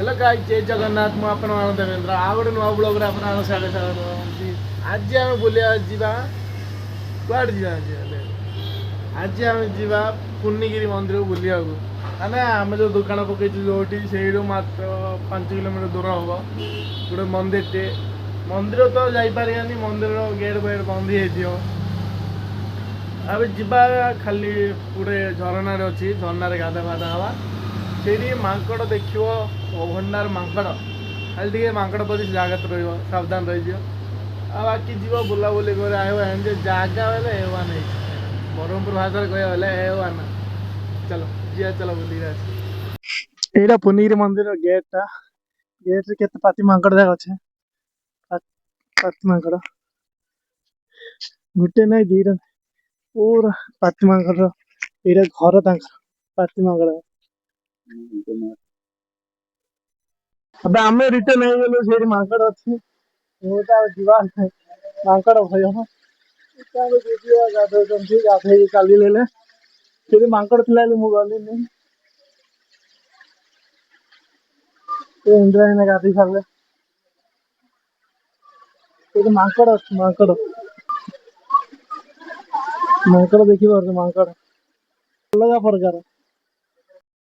hello guys जय जगन्नाथ मु आपण मान देवेंद्र आ गोटे नुआ ब्लॉग रे आपण मान स्वागत आज आम बुलिया जीवा कुआड जीवा आज आम जीवा पूर्णिगिरी मंदिर को बुलिया को माने आम जो दुकान पकई जो से मात्र 5 किलोमीटर दूर हम गोटे मंदिर मंदिर तो जापारे मंदिर गेट फेट बंद हो अब जीवा खाली गोटे झरणार अच्छी झरणार गाधा फाधा हवा से माकड़ देख भंडार माकड़ खाली माकड़ प्रति जगत रवधान रही बाकी जीव बुलाबुली कर जगह बेले हेवा नहीं ब्रह्मपुर भाषा कह हेवा ना चलो जी चलो बुल यहाँ पुनीर मंदिर गेटा गेट के पाती माकड़ जाक अच्छे पाती माकड़ गोटे ना दीटा पूरा पाती माकड़ ये घर पाती माकड़ अब आम रिटर्न हो गलु से माकड़ अच्छी माकड़ भय गाधे चलिए फिर माकड़ थी मुझे गली इंद्रायणी गाधे सारे माकड़ अच्छी माकड़ माकड़ देखिए माकड़ अलग प्रकार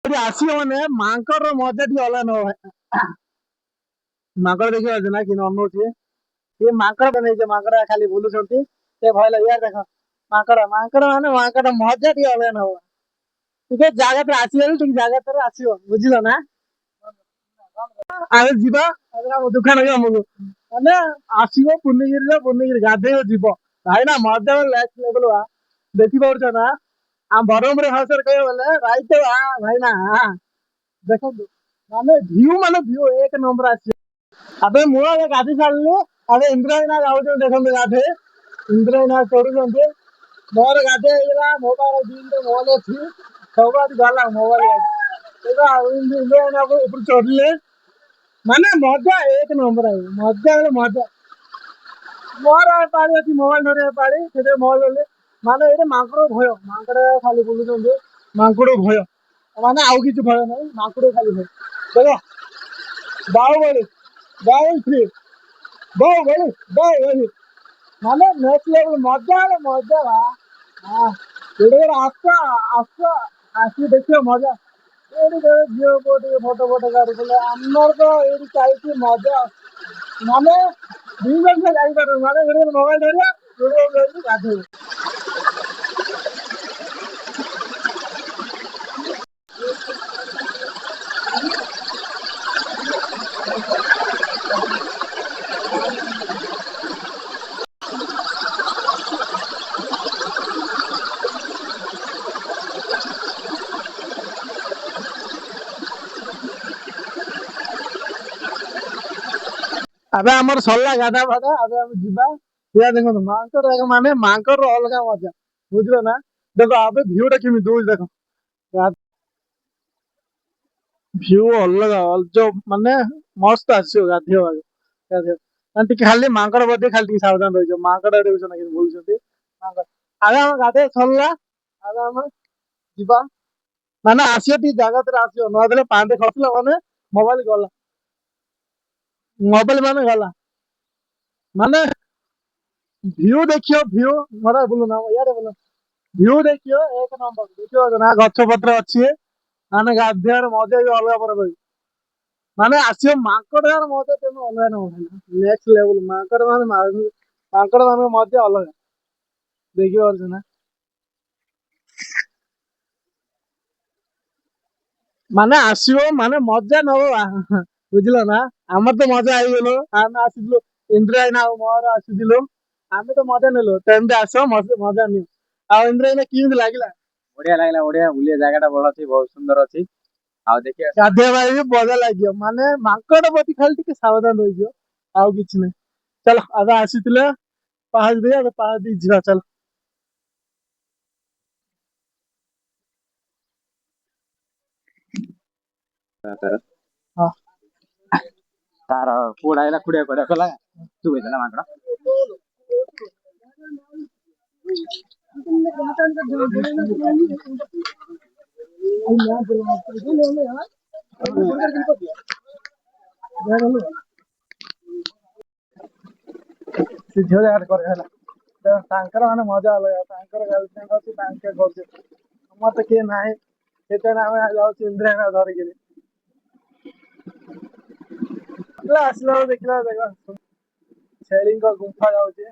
आसो मैंने माकड़ मजा टी अलग न माकड़ देखिए ना कि अनौठी ये माकड़ नहीं माकड़ खाली बुलूं भय यार देख माकड़ माकड़ माने माकड़ मजा टी अलग न ठीक जगह आसो जगह आसो बुझल ना आगे जीवा दुकान मैंने आसो पूर्णगिरी पूर्णगिरी गाधे जीव भाई ना मजा लेवल देखी पार्छ ना आम ब्रह्मपुर भाषा कह बोले राइट भाई ना देखो माने भ्यू एक नंबर आस अबे मुझे गाधी सारे अबे इंद्रायणी जाऊँ देखो गाधे इंद्रायणी चढ़ुंट मोर गाधे मोबाइल दिन मोबाइल अच्छी सब गला मोबाइल इंद्रायणी चढ़ले माने मजा एक नंबर आई मजा मजा मोर पाड़ी अच्छी मोबाइल धरिया पाड़ी से मोबाइल माने ये माकड़ भय माकड़ खाली बुलूं माकड़ भय माने आउ कि भय ना माकड़ खाली भय देख बाहुबली बाहुबली थ्री बाहुबली बाहुबली माने नेक्स्ट लेवल मजा मजा हाँ आस आस आस देखिए मजा झील फोटो फोटो काटुले आमर तो ये चाहिए मजा माने दी वर्ष जापर माने मोबाइल धरिया गाधे अब आमर सरला गाधा फाधा अब आम जा देखो माकड़ माने माकड़ अलग मजा बुझल ना देखो अब भ्यू टा केमी दूर देखो भ्यू अलग जो माने मस्त आसो गाधे गाधे खाली माकड़ बदे खाली सावधान रही माकड़ बोलते आगे आम गाधे सरला आगे आम जा माने आसियो टी जगह आसियो नदेले पांडे खसला माने मोबाइल गला मोबाइल माने गला माने भ्यू देखियो भ्यू मरा बोलो ना यार बोलो भ्यू देखियो एक नंबर देखियो ना गछ पत्र अच्छी माने गाधियार मजा भी अलग पर माने आसियो माकड़ यार मजा तेन अलग ना नेक्स्ट लेवल माकड़ माकड़ मान मजा अलग देखी पार्छ ना माने आसियो माने मजा नब बुझल ना आम तो मजा आईगल आम आसलु इंद्रायणी मोर आसलु आम तो मजा नेलु तेमती आस मजा नि इंद्रायणी कि लगे बढ़िया लगला बढ़िया बुलिया जगह बड़ अच्छी बहुत सुंदर अच्छी आ देखिए गाधे भाई भी मजा लगे माने माकड़ प्रति खाली टे सावधान रही आउ कि ना चल अब आसी पहाड़ दे पहाड़ दी जा चल हाँ तार पुड़ा आइला खुड़िया खुड़िया कला तू गइला माकड़ा ଦେଖଲୁ ସେ ଝିଅ ଜାଗାରେ କରେ ହେଲା ତାଙ୍କର ମାନେ ମଜା ଅଲଗା ତାଙ୍କର ଗାର୍ଲଫ୍ରେଣ୍ଡ ଅଛି ତାଙ୍କେ କରୁଛି ଆମର ତ କିଏ ନାହିଁ ସେଥିପାଇଁ ଆମେ ଯାଉଛୁ ଇନ୍ଦ୍ରାୟଣ ଧରିକିରି ଆସିଲା ବେଳକୁ ଦେଖିଲା ଦେଖ ଛେଳିଙ୍କ ଗୁମ୍ଫା ଯାଉଛି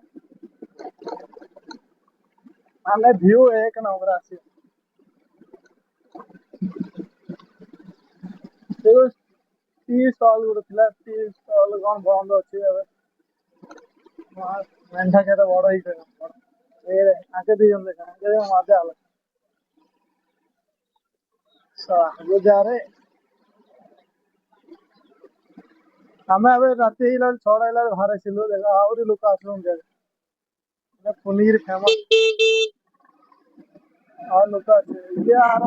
ମାନେ ଭିଉ ଏକ ନମ୍ବର ଆସିବ ସେ ଟି ଷ୍ଟଲ ଗୋଟେ ଥିଲା ଟି ଷ୍ଟଲ କଣ ବନ୍ଦ ଅଛି ଏବେ ମେଣ୍ଢା କେତେ ବଡ ହେଇଗଲାଣି ଏ ଆଗେ ଦି ଜଣ ଦେଖା ଆଗେ ମଜା ହେଲା ଗୁଜାରେ ଆମେ ଏବେ ରାତି ହେଇଗଲା 6ଟା ହେଲା ଘରେ ଥିଲୁ ଦେଖ ଆହୁରି ଲୋକ ଆସୁଛନ୍ତି ପନିର ଫେମସ ଆଉ ଲୋକ ଆସିବେ ଇଏ ଆର